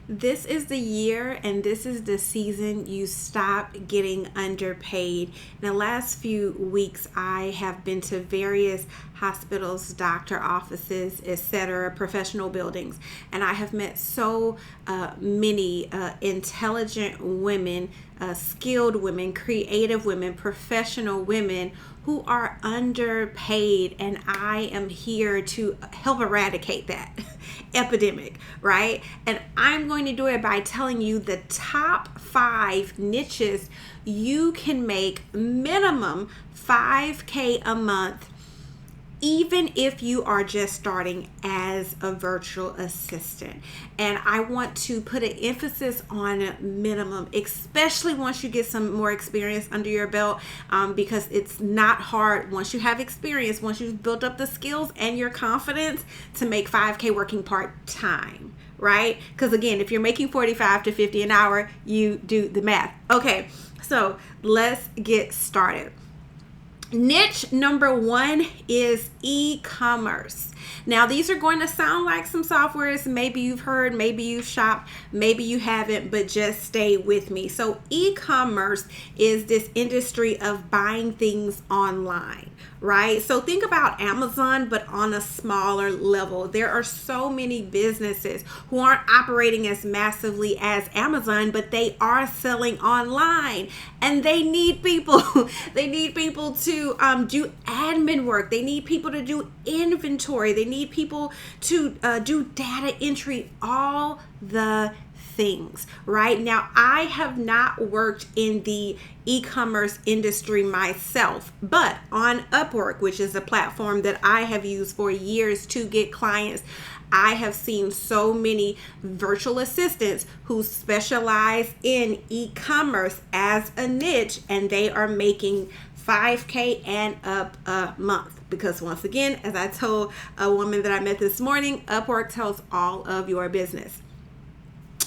This is the year and this is the season you stop getting underpaid. In the last few weeks, I have been to various hospitals, doctor offices, etc., professional buildings, and I have met so many intelligent women, skilled women, creative women, professional women who are underpaid, and I am here to help eradicate that epidemic, right? And I'm going to do it by telling you the top 5 niches you can make minimum $5K a month, even if you are just starting as a virtual assistant. And I want to put an emphasis on minimum, especially once you get some more experience under your belt, because it's not hard once you have experience, once you've built up the skills and your confidence to make 5K working part-time, right? Because again, if you're making 45 to 50 an hour, you do the math. Okay, so let's get started. Niche number 1 is e-commerce. Now, these are going to sound like some softwares maybe you've heard, maybe you've shopped, maybe you haven't, but just stay with me. So e-commerce is this industry of buying things online, right? So think about Amazon, but on a smaller level. There are so many businesses who aren't operating as massively as Amazon, but they are selling online, and they need people. They need people to do admin work. They need people to do inventory. They need people to do data entry, all the things, right? Now, I have not worked in the e-commerce industry myself, but on Upwork, which is a platform that I have used for years to get clients, I have seen so many virtual assistants who specialize in e-commerce as a niche, and they are making $5K and up a month. Because once again, as I told a woman that I met this morning, Upwork tells all of your business.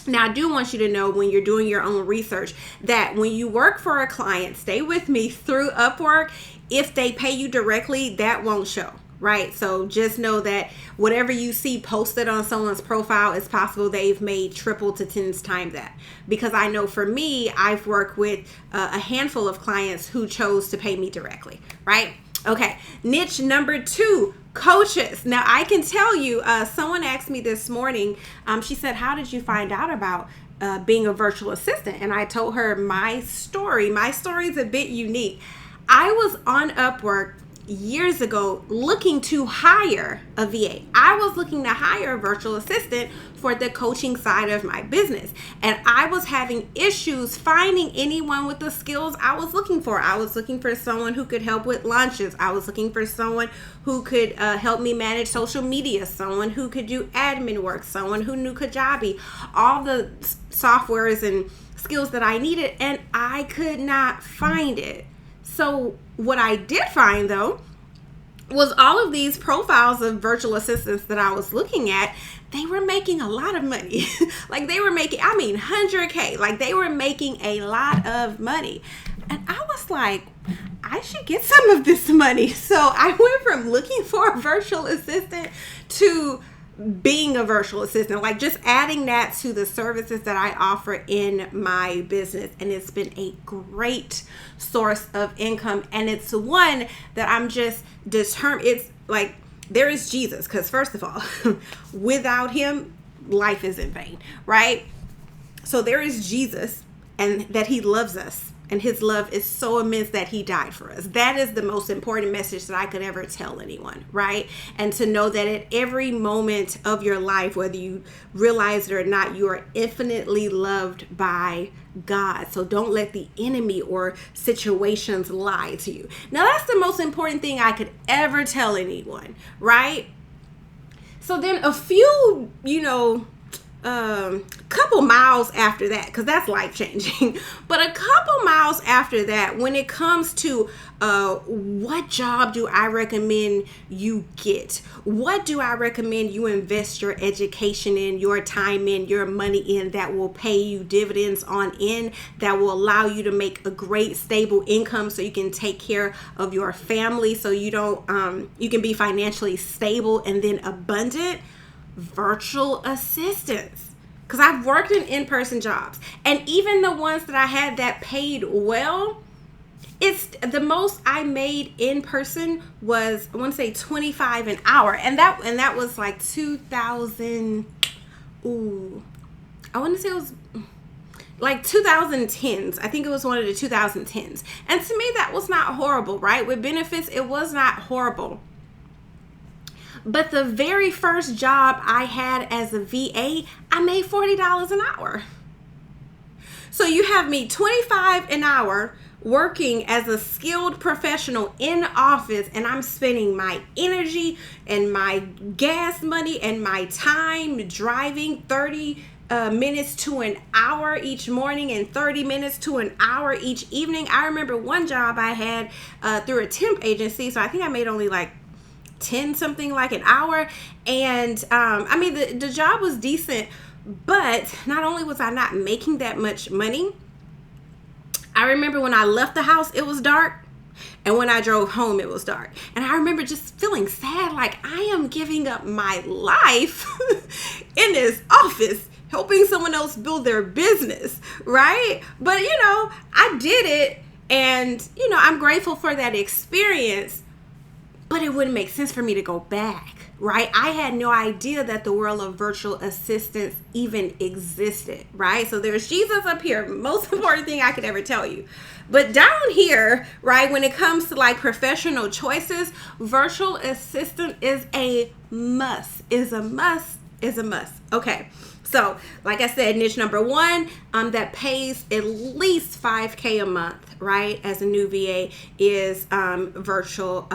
Now, I do want you to know, when you're doing your own research, that when you work for a client, stay with me, through Upwork, if they pay you directly, that won't show, right? So just know that whatever you see posted on someone's profile, it's possible they've made triple to 10 times that. Because I know for me, I've worked with a handful of clients who chose to pay me directly, right? Okay, niche number 2, coaches. Now, I can tell you, someone asked me this morning, she said, how did you find out about being a virtual assistant? And I told her my story. My story is a bit unique. I was on Upwork years ago looking to hire a VA. I was looking to hire a virtual assistant for the coaching side of my business. And I was having issues finding anyone with the skills I was looking for. I was looking for someone who could help with launches. I was looking for someone who could help me manage social media, someone who could do admin work, someone who knew Kajabi, all the softwares and skills that I needed, and I could not find it. So what I did find, though, was all of these profiles of virtual assistants that I was looking at, they were making a lot of money. Like they were making, 100K. Like they were making a lot of money. And I was like, I should get some of this money. So I went from looking for a virtual assistant to being a virtual assistant, like just adding that to the services that I offer in my business. And it's been a great source of income. And it's one that I'm just determined. It's like, there is Jesus. Because first of all, without him, life is in vain, right? So there is Jesus, and that he loves us. And his love is so immense that he died for us. That is the most important message that I could ever tell anyone, right? And to know that at every moment of your life, whether you realize it or not, you are infinitely loved by God. So don't let the enemy or situations lie to you. Now, that's the most important thing I could ever tell anyone, right? So then a few, couple miles after that, because that's life changing, but a couple miles after that, when it comes to what job do I recommend you get? What do I recommend you invest your education in, your time in, your money in, that will pay you dividends on in, that will allow you to make a great stable income so you can take care of your family, so you don't you can be financially stable and then abundant? Virtual assistants. because I've worked in-person jobs, and even the ones that I had that paid well, it's the most I made in person was, I want to say, $25 an hour, and that was like 2000. Ooh, I want to say it was like 2010s. I think it was one of the 2010s, and to me that was not horrible, right? With benefits, it was not horrible. But the very first job I had as a VA, I made $40 an hour. So you have me $25 an hour working as a skilled professional in office, and I'm spending my energy and my gas money and my time driving 30 minutes to an hour each morning and 30 minutes to an hour each evening. I remember one job I had through a temp agency, so I think I made only like 10 something like an hour, and I mean the job was decent, but not only was I not making that much money, I remember when I left the house it was dark, and when I drove home it was dark, and I remember just feeling sad, like I am giving up my life in this office helping someone else build their business, right? But I did it, and I'm grateful for that experience. But it wouldn't make sense for me to go back, right? I had no idea that the world of virtual assistants even existed, right? So there's Jesus up here, most important thing I could ever tell you. But down here, right, when it comes to like professional choices, virtual assistant is a must, Okay. So, like I said, niche number one, that pays at least $5,000 a month, right? As a new VA is virtual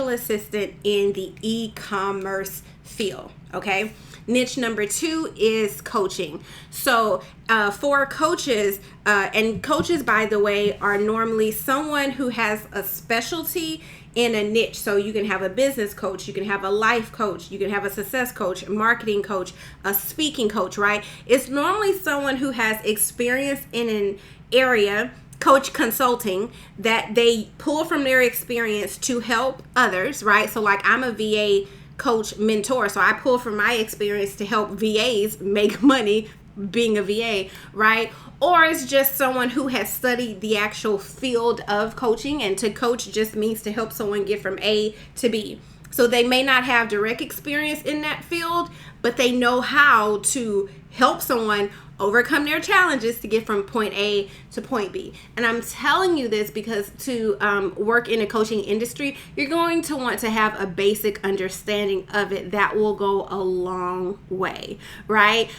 assistant in the e-commerce field. Okay. Niche number two is coaching. So for coaches, and coaches, by the way, are normally someone who has a specialty in a niche. So you can have a business coach, you can have a life coach, you can have a success coach, a marketing coach, a speaking coach, right? It's normally someone who has experience in an area, coach consulting, that they pull from their experience to help others, right? So like I'm a VA coach mentor, so I pull from my experience to help VAs make money being a VA, right? Or it's just someone who has studied the actual field of coaching, and to coach just means to help someone get from A to B. So they may not have direct experience in that field, but they know how to help someone overcome their challenges to get from point A to point B. And I'm telling you this because to work in a coaching industry, you're going to want to have a basic understanding of it. That will go a long way, right?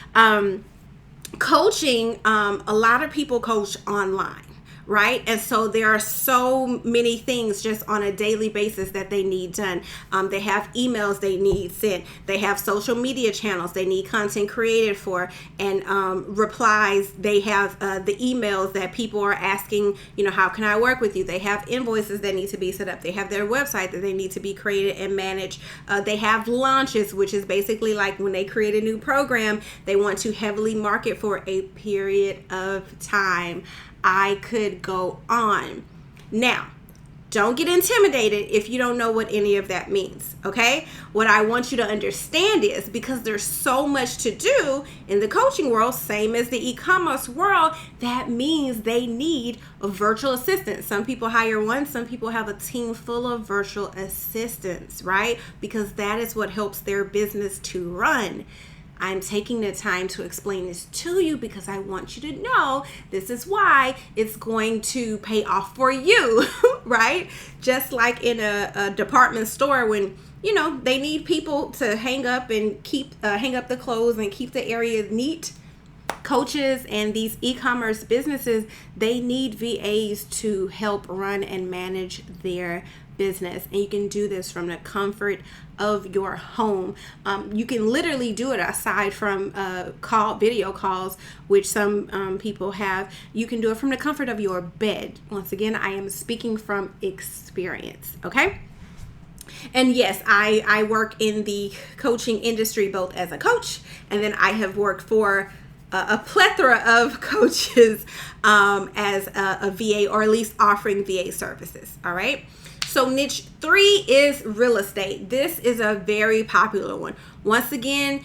Coaching, a lot of people coach online, right? And so there are so many things just on a daily basis that they need done. They have emails they need sent. They have social media channels they need content created for, and replies. They have the emails that people are asking, how can I work with you? They have invoices that need to be set up. They have their website that they need to be created and managed. They have launches, which is basically like when they create a new program, they want to heavily market for a period of time. I could go on. Now, don't get intimidated if you don't know what any of that means, okay? What I want you to understand is, because there's so much to do in the coaching world, same as the e-commerce world, that means they need a virtual assistant. Some people hire one, some people have a team full of virtual assistants, right? Because that is what helps their business to run. I'm taking the time to explain this to you because I want you to know this is why it's going to pay off for you, right? Just like in a department store when, they need people to hang up and hang up the clothes and keep the area neat. Coaches and these e-commerce businesses, they need VAs to help run and manage their business, and you can do this from the comfort of your home. You can literally do it aside from video calls, which some people have. You can do it from the comfort of your bed. Once again, I am speaking from experience, okay? And yes, I work in the coaching industry both as a coach, and then I have worked for a plethora of coaches as a VA, or at least offering VA services. All right. So niche 3 is real estate. This is a very popular one. Once again,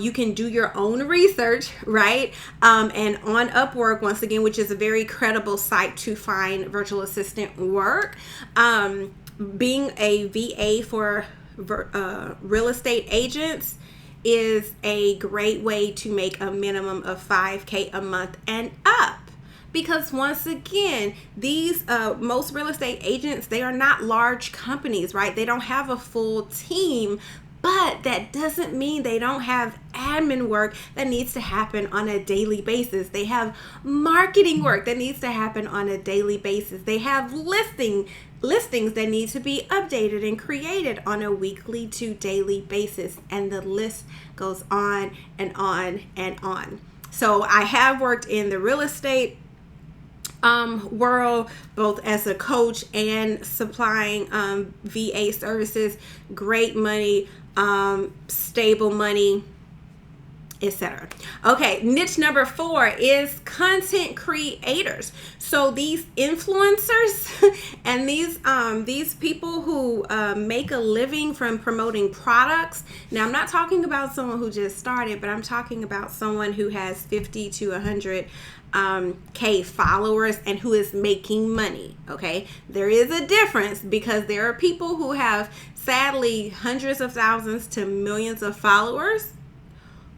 you can do your own research, right? And on Upwork, once again, which is a very credible site to find virtual assistant work. Being a VA for real estate agents is a great way to make a minimum of $5,000 a month and up. Because once again, these most real estate agents, they are not large companies, right? They don't have a full team, but that doesn't mean they don't have admin work that needs to happen on a daily basis. They have marketing work that needs to happen on a daily basis. They have listings that need to be updated and created on a weekly to daily basis. And the list goes on and on and on. So I have worked in the real estate world, both as a coach and supplying VA services. Great money, stable money, etc. Okay, niche number 4 is content creators. So these influencers and these people who make a living from promoting products. Now, I'm not talking about someone who just started, but I'm talking about someone who has 50 to 100 K followers and who is making money. Okay, there is a difference, because there are people who have sadly hundreds of thousands to millions of followers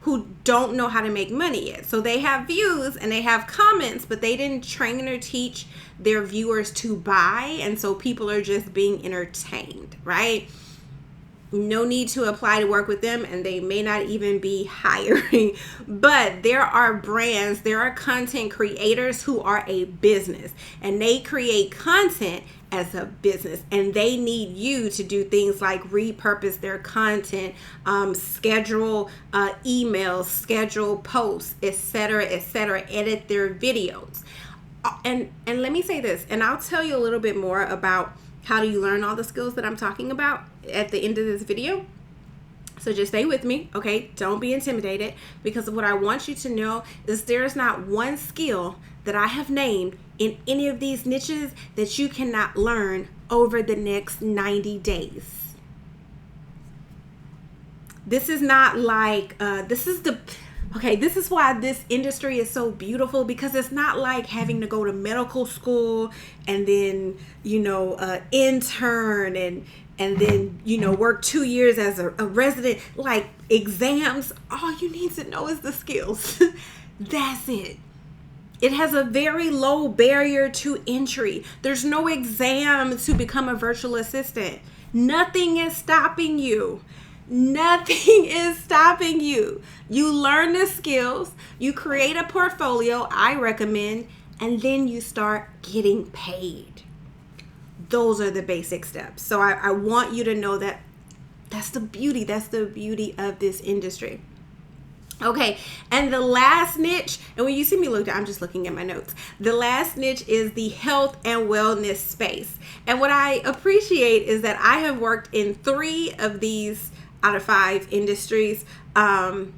who don't know how to make money yet. So they have views and they have comments, but they didn't train or teach their viewers to buy, and so people are just being entertained, right? No need to apply to work with them, and they may not even be hiring. But there are brands, there are content creators who are a business, and they create content as a business, and they need you to do things like repurpose their content, schedule emails, schedule posts, etc., edit their videos. And let me say this, and I'll tell you a little bit more about how do you learn all the skills that I'm talking about at the end of this video. So just stay with me, okay? Don't be intimidated, because what I want you to know is there's not one skill that I have named in any of these niches that you cannot learn over the next 90 days. This is not like, this is why this industry is so beautiful, because it's not like having to go to medical school and then, intern and then, work 2 years as a resident, like exams. All you need to know is the skills. That's it. It has a very low barrier to entry. There's no exam to become a virtual assistant. Nothing is stopping you. Nothing is stopping you. You learn the skills, you create a portfolio, I recommend, and then you start getting paid. Those are the basic steps. So I want you to know that that's the beauty of this industry. Okay, and the last niche, and when you see me look down, I'm just looking at my notes. The last niche is the health and wellness space. And what I appreciate is that I have worked in 3 of these out of 5 industries. So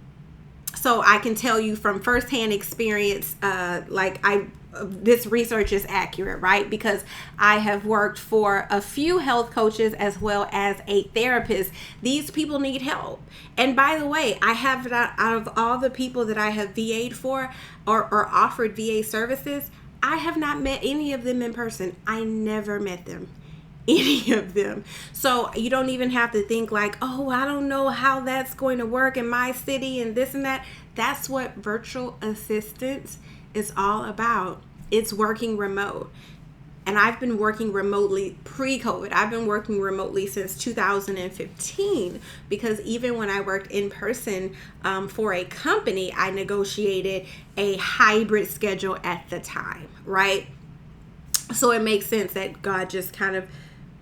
I can tell you from firsthand experience, this research is accurate, right? Because I have worked for a few health coaches as well as a therapist. These people need help. And by the way, I have, out of all the people that I have VA'd for or offered VA services, I have not met any of them in person. I never met them. Any of them. So you don't even have to think like, oh, I don't know how that's going to work in my city and this and that. That's what virtual assistance is all about. It's working remote. And I've been working remotely pre-COVID. I've been working remotely since 2015, because even when I worked in person for a company, I negotiated a hybrid schedule at the time, right? So it makes sense that God just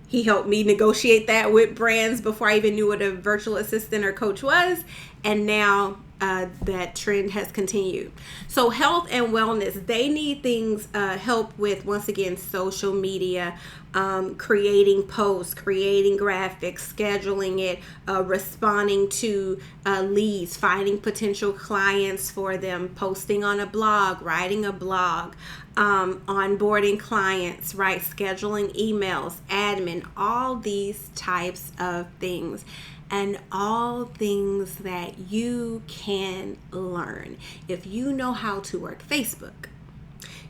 He helped me negotiate that with brands before I even knew what a virtual assistant or coach was. And now that trend has continued. So health and wellness, they need things, help with, once again, social media, creating posts, creating graphics, scheduling it, responding to leads, finding potential clients for them, posting on a blog, writing a blog, onboarding clients, right? Scheduling emails, admin, all these types of things. And all things that you can learn. If you know how to work Facebook,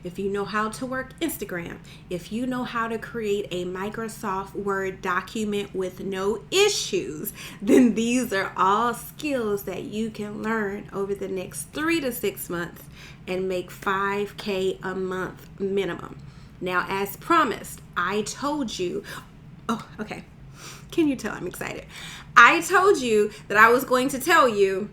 if you know how to work Instagram, if you know how to create a Microsoft Word document with no issues, then these are all skills that you can learn over the next 3 to 6 months and make $5,000 a month minimum. Now, as promised, I told you, oh, okay. Can you tell I'm excited? I told you that I was going to tell you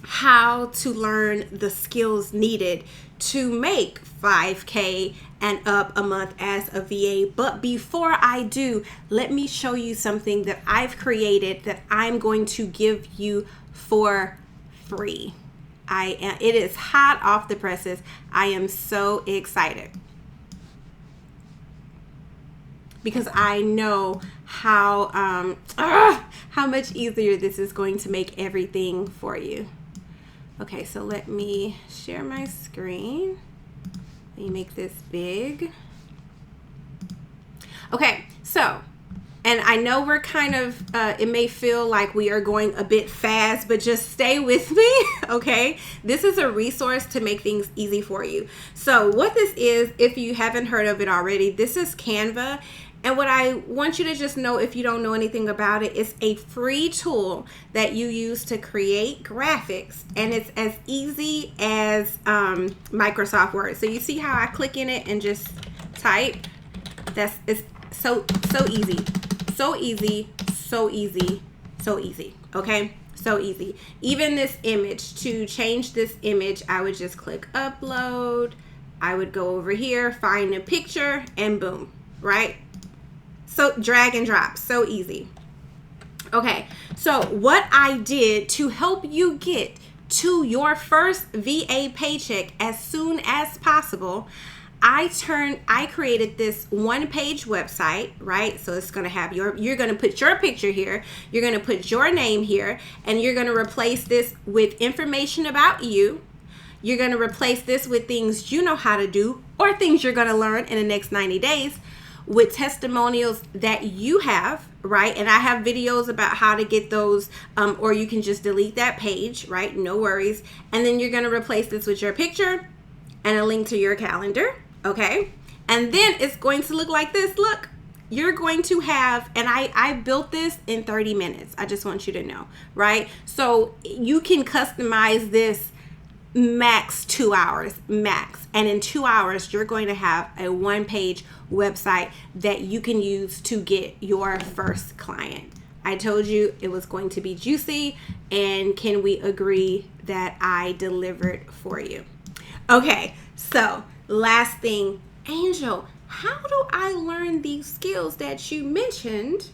how to learn the skills needed to make $5,000 and up a month as a VA. But before I do, let me show you something that I've created that I'm going to give you for free. It is hot off the presses. I am so excited, because I know how much easier this is going to make everything for you. Okay, so let me share my screen. Let me make this big. Okay, so, and I know we're kind of, it may feel like we are going a bit fast, but just stay with me, okay? This is a resource to make things easy for you. So what this is, if you haven't heard of it already, this is Canva. And what I want you to just know, if you don't know anything about it, it's a free tool that you use to create graphics. And it's as easy as Microsoft Word. So you see how I click in it and just type? It's so easy. So easy, so easy, so easy. Okay? So easy. Even this image, to change this image, I would just click upload. I would go over here, find a picture, and boom, right? So drag and drop, so easy. Okay, so what I did to help you get to your first VA paycheck as soon as possible, I created this one-page website, right? So it's gonna have you're gonna put your picture here, you're gonna put your name here, and you're gonna replace this with information about you. You're gonna replace this with things you know how to do, or things you're gonna learn in the next 90 days. With testimonials that you have, right? And I have videos about how to get those, or you can just delete that page, right? No worries. And then you're gonna replace this with your picture and a link to your calendar, okay? And then it's going to look like this. Look, you're going to have, and I built this in 30 minutes. I just want you to know, right? So you can customize this max 2 hours, max. And in 2 hours, you're going to have a one-page website that you can use to get your first client. I told you it was going to be juicy, and can we agree that I delivered for you? Okay, so last thing, Angel, how do I learn these skills that you mentioned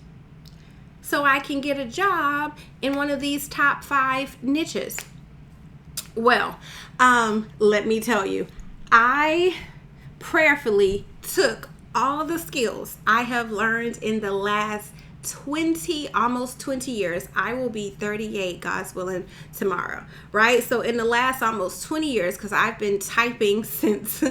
so I can get a job in one of these top 5 niches? Well, let me tell you, I prayerfully took all the skills I have learned in the last almost 20 years. I will be 38, God's willing, tomorrow, right? So in the last almost 20 years, because I've been typing since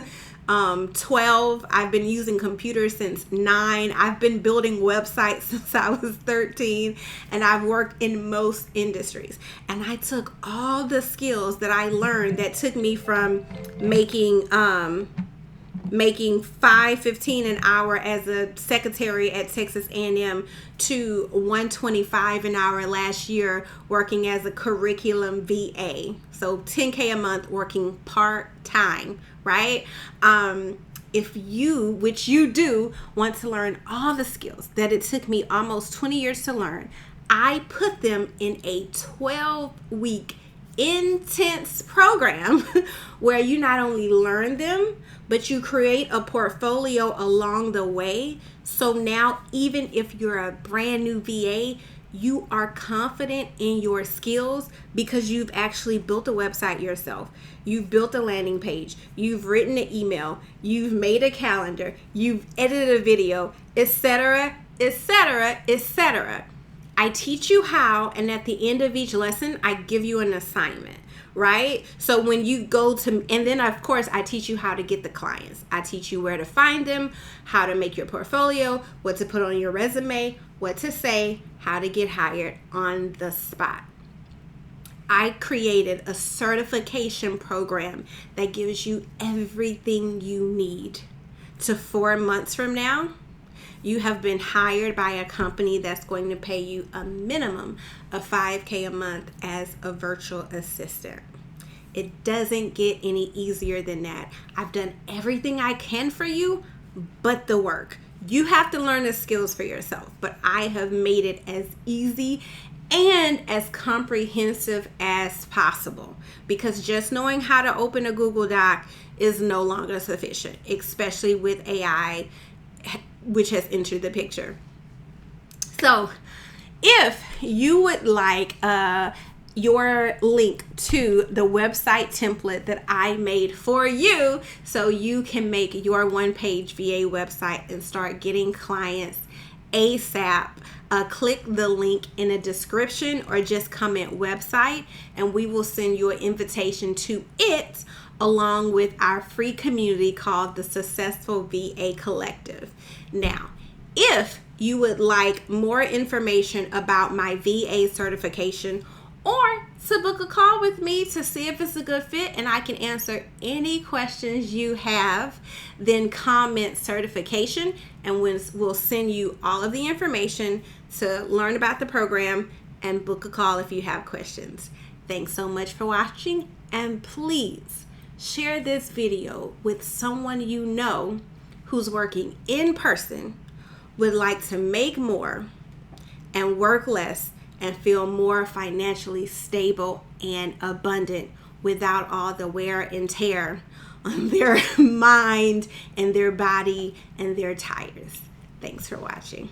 12, I've been using computers since 9, I've been building websites since I was 13, and I've worked in most industries. And I took all the skills that I learned that took me from making $5.15 an hour as a secretary at Texas A&M to $125 an hour last year working as a curriculum VA. So $10,000 a month working part-time, right? If you, which you do, want to learn all the skills that it took me almost 20 years to learn, I put them in a 12-week intense program where you not only learn them, but you create a portfolio along the way. So now, even if you're a brand new VA, you are confident in your skills because you've actually built a website yourself. You've built a landing page. You've written an email. You've made a calendar. You've edited a video, etc., etc., etc. I teach you how, and at the end of each lesson, I give you an assignment, right? So when you go to, and then of course, I teach you how to get the clients. I teach you where to find them, how to make your portfolio, what to put on your resume, what to say, how to get hired on the spot. I created a certification program that gives you everything you need to 4 months from now. You have been hired by a company that's going to pay you a minimum of $5,000 a month as a virtual assistant. It doesn't get any easier than that. I've done everything I can for you, but the work. You have to learn the skills for yourself, but I have made it as easy and as comprehensive as possible, because just knowing how to open a Google Doc is no longer sufficient, especially with AI, which has entered the picture. So if you would like your link to the website template that I made for you so you can make your one-page VA website and start getting clients ASAP, click the link in the description or just comment website, and we will send you an invitation to it along with our free community called the Successful VA Collective. Now, if you would like more information about my VA certification or to book a call with me to see if it's a good fit and I can answer any questions you have, then comment certification and we'll send you all of the information to learn about the program and book a call if you have questions. Thanks so much for watching, and please share this video with someone you know who's working in person, would like to make more and work less and feel more financially stable and abundant without all the wear and tear on their mind and their body and their tires. Thanks for watching.